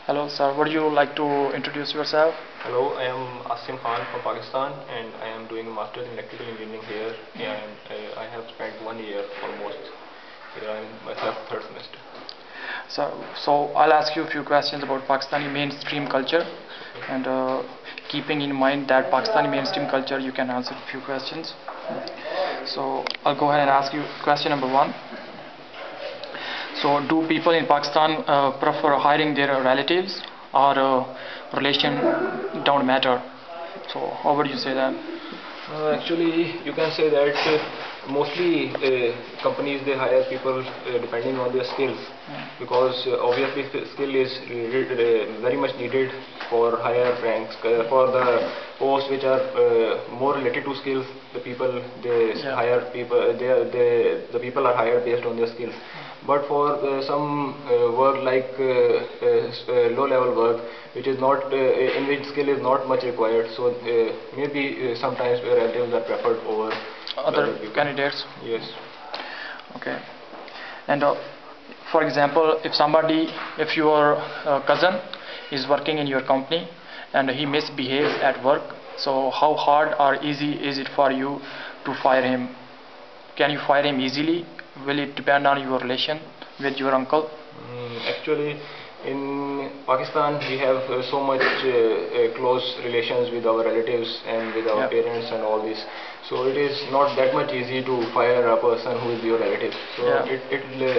Hello, sir. Would you like to introduce yourself? Hello, I am Asim Khan from Pakistan and I am doing a master's in electrical engineering here and I have spent 1 year almost here. I am in my third semester. So I'll ask you a few questions about Pakistani mainstream culture, Okay. and keeping in mind that Pakistani mainstream culture, you can answer a few questions. So I'll go ahead and ask you question number one. So do people in Pakistan prefer hiring their relatives, or relation don't matter? So how would you say that? Actually, you can say that mostly companies they hire people depending on their skills because obviously skill is very much needed for higher ranks for the posts which are more related to skills. The people they Yeah. hire people the people are hired based on their skills. But for some work like low level work which is not in which skill is not much required, so maybe sometimes relatives are preferred over the Other other people. candidates. Yes. Okay. And for example, if your cousin is working in your company and he misbehaves at work, so how hard or easy is it for you to fire him? Can you fire him easily? Will it depend on your relation with your uncle? Actually, in Pakistan, we have so much close relations with our relatives and with our Yeah. parents and all this. So it is not that much easy to fire a person who is your relative. So Yeah.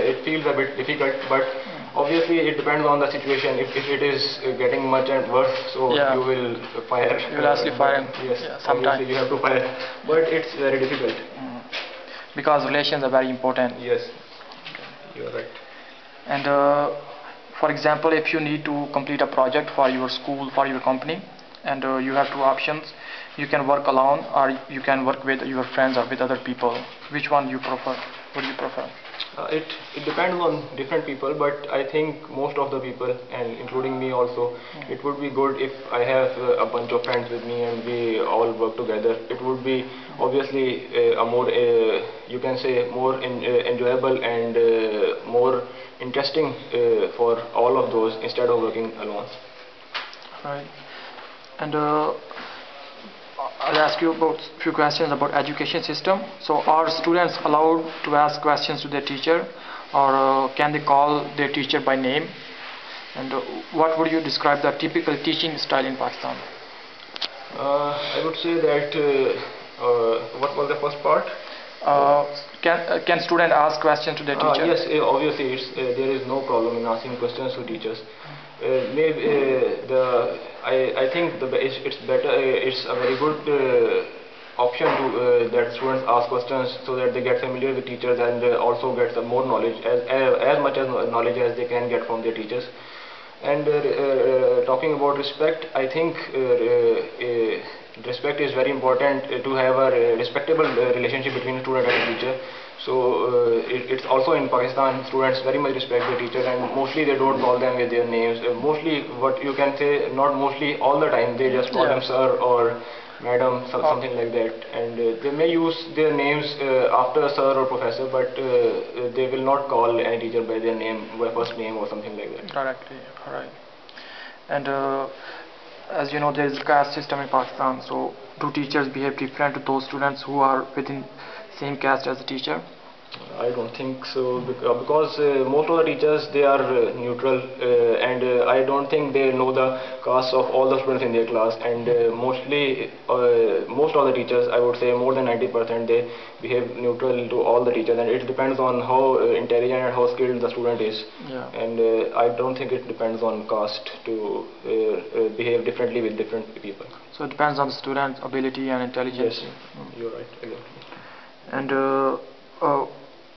it feels a bit difficult, but obviously it depends on the situation. If it is getting much and worse, so Yeah. you will fire. You will actually fire him. Yes, Yeah, obviously sometime. you have to fire, but it's very difficult. Because relations are very important. Yes, you are right. And for example, if you need to complete a project for your school, for your company, and you have two options, you can work alone or you can work with your friends or with other people. Which one you prefer? What do you prefer? It depends on different people, but I think most of the people, and including me also, it would be good if I have a bunch of friends with me and we all work together. It would be obviously a more, you can say, more enjoyable and more interesting for all of those instead of working alone. Right. And I'll ask you about few questions about education system. So are students allowed to ask questions to their teacher, or can they call their teacher by name? And what would you describe the typical teaching style in Pakistan? I would say that what was the first part? Uh, can student ask questions to their teacher? Yes, obviously there is no problem in asking questions to teachers. Maybe I think it's better. It's a very good option to that students ask questions so that they get familiar with teachers and also get some more knowledge as much as knowledge as they can get from their teachers. And talking about respect, I think respect is very important to have a respectable relationship between student and teacher. So it's also in Pakistan, students very much respect their teachers and mostly they don't call them with their names. Mostly what you can say, not mostly, all the time they just call Yeah. them sir or madam, something like that. And they may use their names after sir or professor, but they will not call any teacher by their name, by first name or something like that. Directly, right. And as you know, there is a caste system in Pakistan. So do teachers behave different to those students who are within same caste as the teacher? I don't think so because most of the teachers they are neutral and I don't think they know the caste of all the students in their class and mostly most of the teachers I would say more than 90% they behave neutral to all the teachers and it depends on how intelligent and how skilled the student is. Yeah. And I don't think it depends on caste to behave differently with different people. So it depends on the student's ability and intelligence. Yes, you're right, exactly. And uh,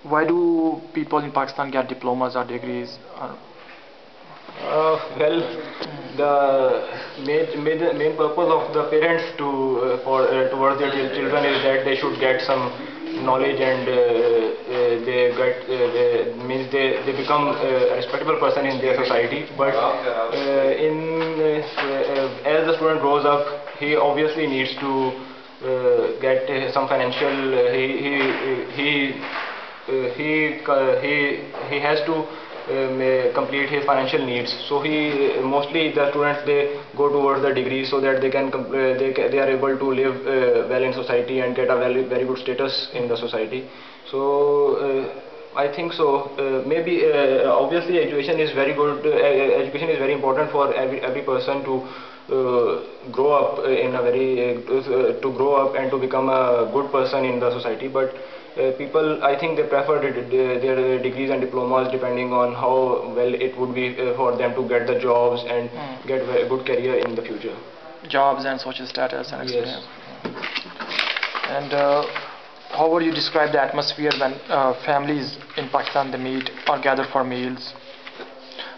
why do people in Pakistan get diplomas or degrees? Well, the main purpose of the parents to for towards their children is that they should get some knowledge and means they become a respectable person in their society. But as the student grows up, he obviously needs to get some financial. He has to may complete his financial needs. So he mostly the students they go towards the degree so that they can they are able to live well in society and get a very good status in the society. So I think so. Maybe obviously education is very good. Education is very important for every person to grow up in a very to grow up and to become a good person in the society. But people, I think they prefer their degrees and diplomas depending on how well it would be for them to get the jobs and get a good career in the future. Jobs and social status and Yes. experience. And how would you describe the atmosphere when families in Pakistan they meet or gather for meals?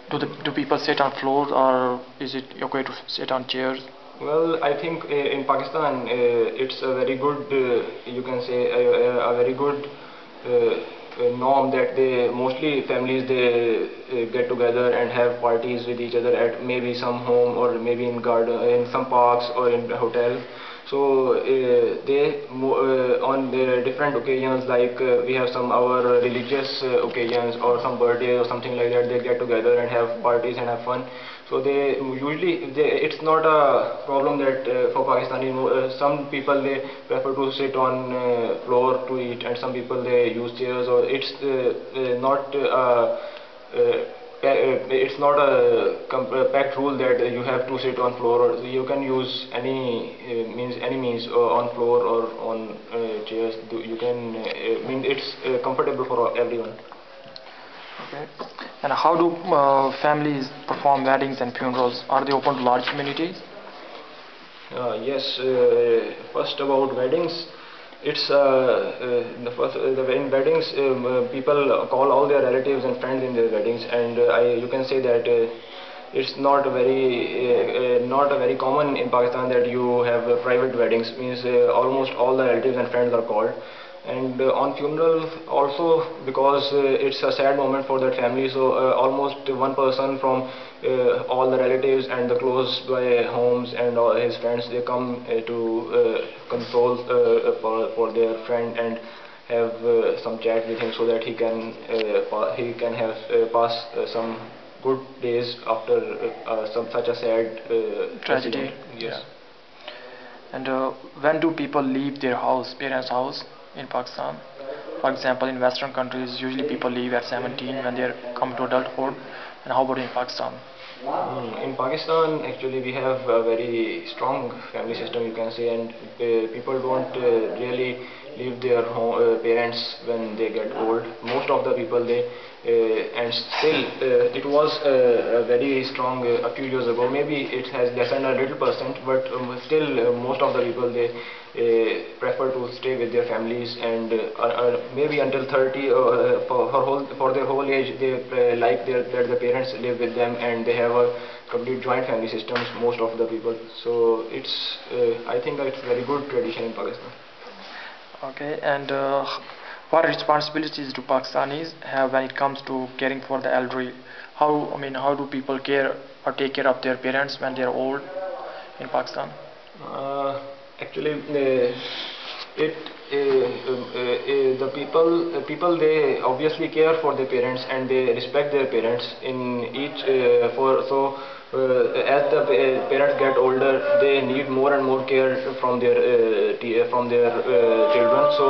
Do people sit on floors or is it okay to sit on chairs? Well, I think in Pakistan it's a very good, you can say, a very good norm that they mostly families they get together and have parties with each other at maybe some home or maybe in garden, in some parks or in a hotel. So on the different occasions like we have some our religious occasions or some birthday or something like that, they get together and have parties and have fun. So they usually it's not a problem that for Pakistani some people they prefer to sit on floor to eat and some people they use chairs, or it's not it's not a packed rule that you have to sit on floor, or you can use any means on floor or on chairs. You can mean it's comfortable for everyone. Okay. And how do families perform weddings and funerals? Are they open to large communities? Yes. First about weddings, it's the first in weddings people call all their relatives and friends in their weddings, and you can say that it's not a very common in Pakistan that you have private weddings. Means almost all the relatives and friends are called. And on funerals also, because it's a sad moment for that family, so almost one person from all the relatives and the close by homes and all his friends, they come to console for their friend and have some chat with him so that he can have pass some good days after some such a sad Tragedy. incident. Yes. And when do people leave their house, parents' house in Pakistan? For example, in Western countries, usually people leave at 17 when they come to adulthood. And how about in Pakistan? In Pakistan, actually, we have a very strong family system, you can say, and people don't really leave their parents when they get old. Most of the people they and still it was very strong a few years ago. Maybe it has lessened a little percent, but still most of the people they prefer to stay with their families, and maybe until 30 for their whole age they like that the parents live with them and they have a complete joint family systems, most of the people. So it's I think it's very good tradition in Pakistan. Okay, and what responsibilities do Pakistanis have when it comes to caring for the elderly? How do people care or take care of their parents when they are old in Pakistan? Actually, it the people they obviously care for their parents and they respect their parents in each for so. As the parents get older, they need more and more care from their children. So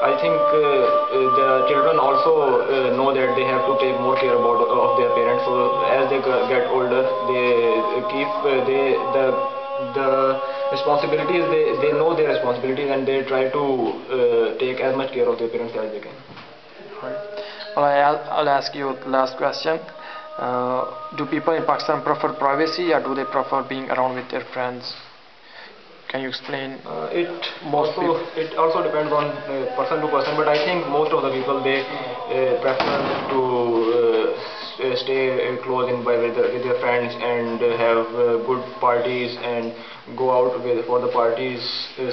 I think the children also know that they have to take more care of their parents. So as they get older, they keep the responsibilities. They know their responsibilities and they try to take as much care of their parents as they can. Well, I'll ask you the last question. Do people in Pakistan prefer privacy or do they prefer being around with their friends? Can you explain? It also depends on person to person, but I think most of the people they prefer to stay close in with their friends and have good parties and go out for the parties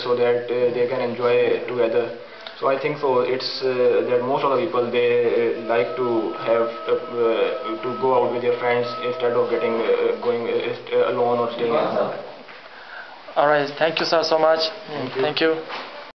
so that they can enjoy together. So I think so. It's that most of the people they like to have to go out with their friends instead of going alone or staying alone. Alright, thank you sir so much. Thank you. Thank you.